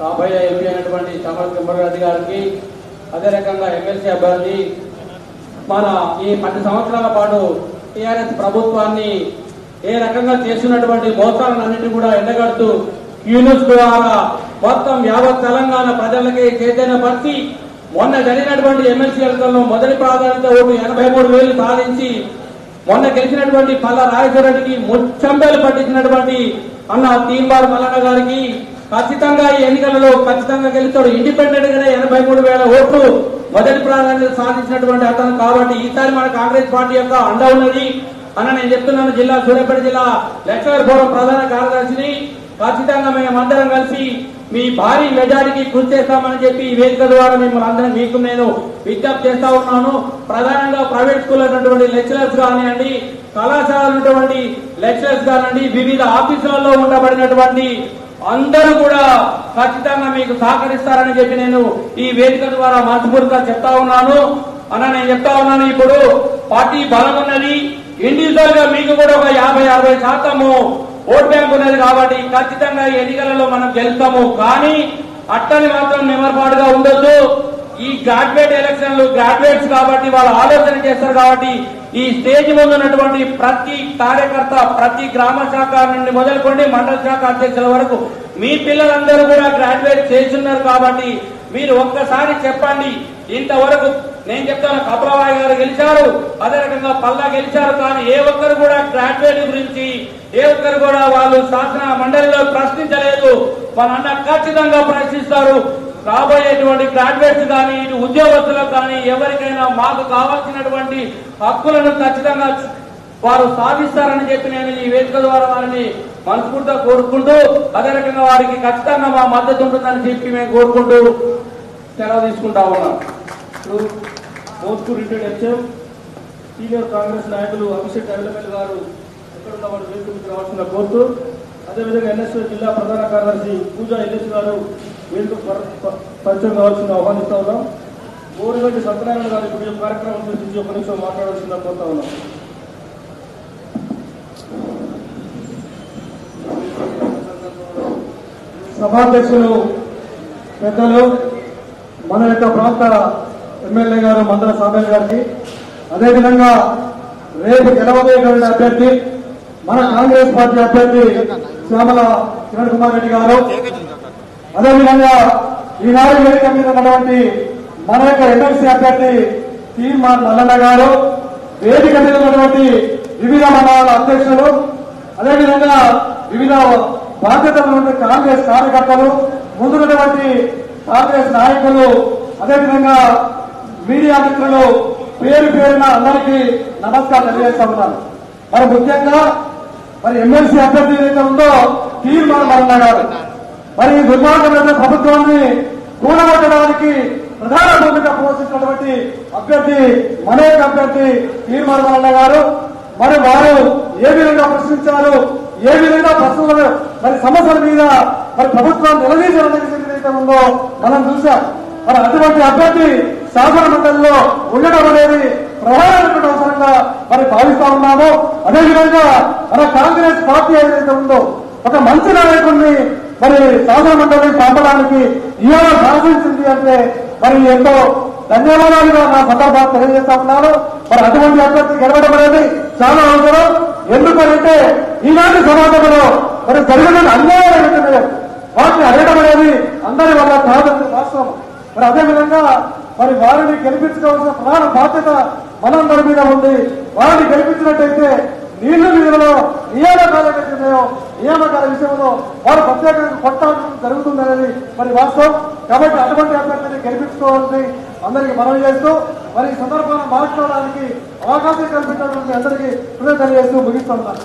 రాబోయే ఎంపీ అయినటువంటి చామల కింబర్రెడ్డి గారికి, అదే రకంగా ఎమ్మెల్సీ అభ్యర్థి మన ఈ 10 సంవత్సరాల పాటు టీఆర్ఎస్ ప్రభుత్వాన్ని ఏ రకంగా చేస్తున్నటువంటి మోసాలన్నింటినీ కూడా ఎండగడుతూ యూనిస్ ద్వారా మొత్తం యావత్ తెలంగాణ ప్రజలకి చైతన్యపరిచి మొన్న జరిగినటువంటి ఎమ్మెల్సీ ఎన్నికల్లో మొదటి ప్రాధాన్యత ఓటు 83,000 సాధించి మొన్న గెలిచినటువంటి పల్లా రాజేశ్వరరెడ్డికి ముచ్చంబేలు పట్టించినటువంటి అన్న తీన్మార్ మల్లన్న గారికి ఖచ్చితంగా ఈ ఎన్నికలలో ఖచ్చితంగా గెలుస్తాడు. ఇండిపెండెంట్ గానే 83,000 ఓట్లు మొదటి ప్రాధాన్యత సాధించినటువంటి అతను కాబట్టి ఈసారి మన కాంగ్రెస్ పార్టీ యొక్క అండ ఉన్నది అన్న నేను చెప్తున్నాను. సూర్యాపేట జిల్లా లెక్చరర్ ఫోరం ప్రధాన కార్యదర్శిని ఖచ్చితంగా మేమందరం కలిసి మీ భారీ మెజారిటీ కృషి చేస్తామని చెప్పి ఈ వేదిక ద్వారా మిమ్మల్ని అందరం మీకు నేను విజ్ఞప్తి చేస్తా ఉన్నాను. ప్రధానంగా ప్రైవేట్ స్కూల్ ఉన్నటువంటి లెక్చరర్స్ కానివ్వండి, కళాశాలలు ఉన్నటువంటి లెక్చరర్స్ కానివ్వండి, వివిధ ఆఫీసులలో ఉండబడినటువంటి అందరూ కూడా ఖచ్చితంగా మీకు సహకరిస్తారని చెప్పి నేను ఈ వేదిక ద్వారా మనస్ఫూర్తిగా చెప్తా ఉన్నాను. నేను చెప్తా ఉన్నాను, ఇప్పుడు పార్టీ బలం ఉన్నది, ఇండివిజువల్ గా మీకు కూడా ఒక 50-60% ఓట్ బ్యాంక్ ఉన్నది కాబట్టి ఖచ్చితంగా ఈ ఎన్నికలలో మనం గెలుస్తాము. కానీ అట్టని మాత్రం నిమర్పాటుగా ఉండొద్దు. ఈ గ్రాడ్యుయేట్ ఎలక్షన్లు గ్రాడ్యుయేట్స్ కాబట్టి వాళ్ళు ఆలోచన చేస్తారు కాబట్టి ఈ స్టేజ్ ముందు ఉన్నటువంటి ప్రతి కార్యకర్త, ప్రతి గ్రామ శాఖ నుండి మొదలుకొని మండల శాఖ అధ్యక్షుల వరకు మీ పిల్లలందరూ కూడా గ్రాడ్యుయేట్ చేస్తున్నారు కాబట్టి మీరు ఒక్కసారి చెప్పండి. ఇంతవరకు నేను చెప్తాను, కపలవాయి గారు గెలిచారు, అదే రకంగా పల్లా గెలిచారు, కానీ ఏ ఒక్కరు కూడా గ్రాడ్యుయేట్ గురించి ఏ ఒక్కరు కూడా వాళ్ళు శాసన మండలిలో ప్రశ్నించలేదు. వాళ్ళన్న ఖచ్చితంగా ప్రశ్నిస్తారు. రాబోయేటువంటి గ్రాడ్యుయేట్స్ కానీ ఇటు ఉద్యోగస్తులకు కానీ ఎవరికైనా మాకు కావాల్సినటువంటి హక్కులను ఖచ్చితంగా వారు సాధిస్తారని చెప్పి నేను ఈ వేదిక ద్వారా వారిని మనస్ఫూర్తిగా కోరుకుంటూ, అదే రకంగా వారికి ఖచ్చితంగా మా మద్దతు ఉంటుందని చెప్పి మేము కోరుకుంటూ సెలవు తీసుకుంటా ఉన్నాం. మోస్కు రిటైర్డ్ హెచ్ఎం సీనియర్ కాంగ్రెస్ నాయకులు అభిషేక్ అవిలమల్లి గారు ఎక్కడున్న వారు వేదికకు రావాల్సిన కోరుతూ, అదేవిధంగా ఎన్ఎస్ఏ జిల్లా ప్రధాన కార్యదర్శి పూజా ఎల్ఎస్ గారు వేదికకు పరిచయం కావాల్సిన ఆహ్వానిస్తా ఉన్నాం. గోరుగడ్డి సత్యనారాయణ గారు ఇప్పుడు కార్యక్రమం గురించి ఒక నిమిషం మాట్లాడాల్సిందిగా కోరుతా ఉన్నాం. సభాధ్యక్షులు పెద్దలు, మన యొక్క ప్రాంత ఎమ్మెల్యే గారు మందల సామేల్ గారికి, అదేవిధంగా రేపు గెలవబోయే అభ్యర్థి మన కాంగ్రెస్ పార్టీ అభ్యర్థి శ్యామల కిరణ్ కుమార్ రెడ్డి గారు, అదేవిధంగా ఈనాడు వేదిక మీద ఉన్నటువంటి మన యొక్క ఎమ్మెల్సీ అభ్యర్థి తీన్మార్ మల్లన్న గారు, వేదిక మీద ఉన్నటువంటి వివిధ మండలాల అధ్యక్షులు, అదేవిధంగా వివిధ బాధ్యతలు ఉన్న కాంగ్రెస్ కార్యకర్తలు, ముందున్నటువంటి కాంగ్రెస్ నాయకులు, అదేవిధంగా మీడియా మిత్రులు పేరు పేరున అందరికీ నమస్కారం తెలియజేస్తా ఉన్నాను. మరి ముఖ్యంగా ఎమ్మెల్సీ అభ్యర్థి ఏదైతే ఉందో తీన్మార్ మల్లన్న గారు, మరి ఈ దుర్మార్గమైన ప్రభుత్వాన్ని కూడగొట్టడానికి ప్రధాన భూమిక పోషించినటువంటి అభ్యర్థి మన యొక్క అభ్యర్థి తీన్మార్ మల్లన్న గారు. మరి వారు ఏ విధంగా ప్రశ్నించారు, ఏ విధంగా ప్రశ్నలు సమస్యల మీద ప్రభుత్వాన్ని నిలదీసే ఏదైతే ఉందో మనం చూశాం. అటువంటి అభ్యర్థి శాసన మండలిలో ఉండడం అనేది ప్రధానమైన అవసరంగా భావిస్తా ఉన్నాము. అదేవిధంగా మన కాంగ్రెస్ పార్టీ ఏదైతే ఉందో ఒక మంచి నాయకుడిని శాసన మండలిని పంపడానికి ఇవాళ సాధించింది అంటే ఎంతో ధన్యవాదాలుగా నా సందర్భాన్ని తెలియజేస్తా ఉన్నాను. అటువంటి అభ్యర్థి గెలవడం అనేది చాలా అవసరం. ఎందుకంటే ఈనాటి సమాజంలో జరిగిన అన్యాయం ఏమిటో వాటిని అడగడం అనేది అందరి వల్ల కాదని వాస్తవం. అదేవిధంగా వారిని గెలిపించుకోవాల్సిన ప్రధాన బాధ్యత మనందరి మీద ఉంది. వారిని గెలిపించినట్టయితే నీళ్లు నిధులలో నియామకాల విషయంలో వారు ప్రత్యేకంగా కొట్టాల్సిన జరుగుతుందనేది వాస్తవం. కాబట్టి అటువంటి అభ్యర్థిని గెలిపించుకోవాలని అందరికీ మనవి చేస్తూ ఈ సందర్భాన్ని మార్చుకోవడానికి అవకాశం కల్పించడానికి అందరికీ కృతజ్ఞతలు చేస్తూ ముగిస్తున్నాను.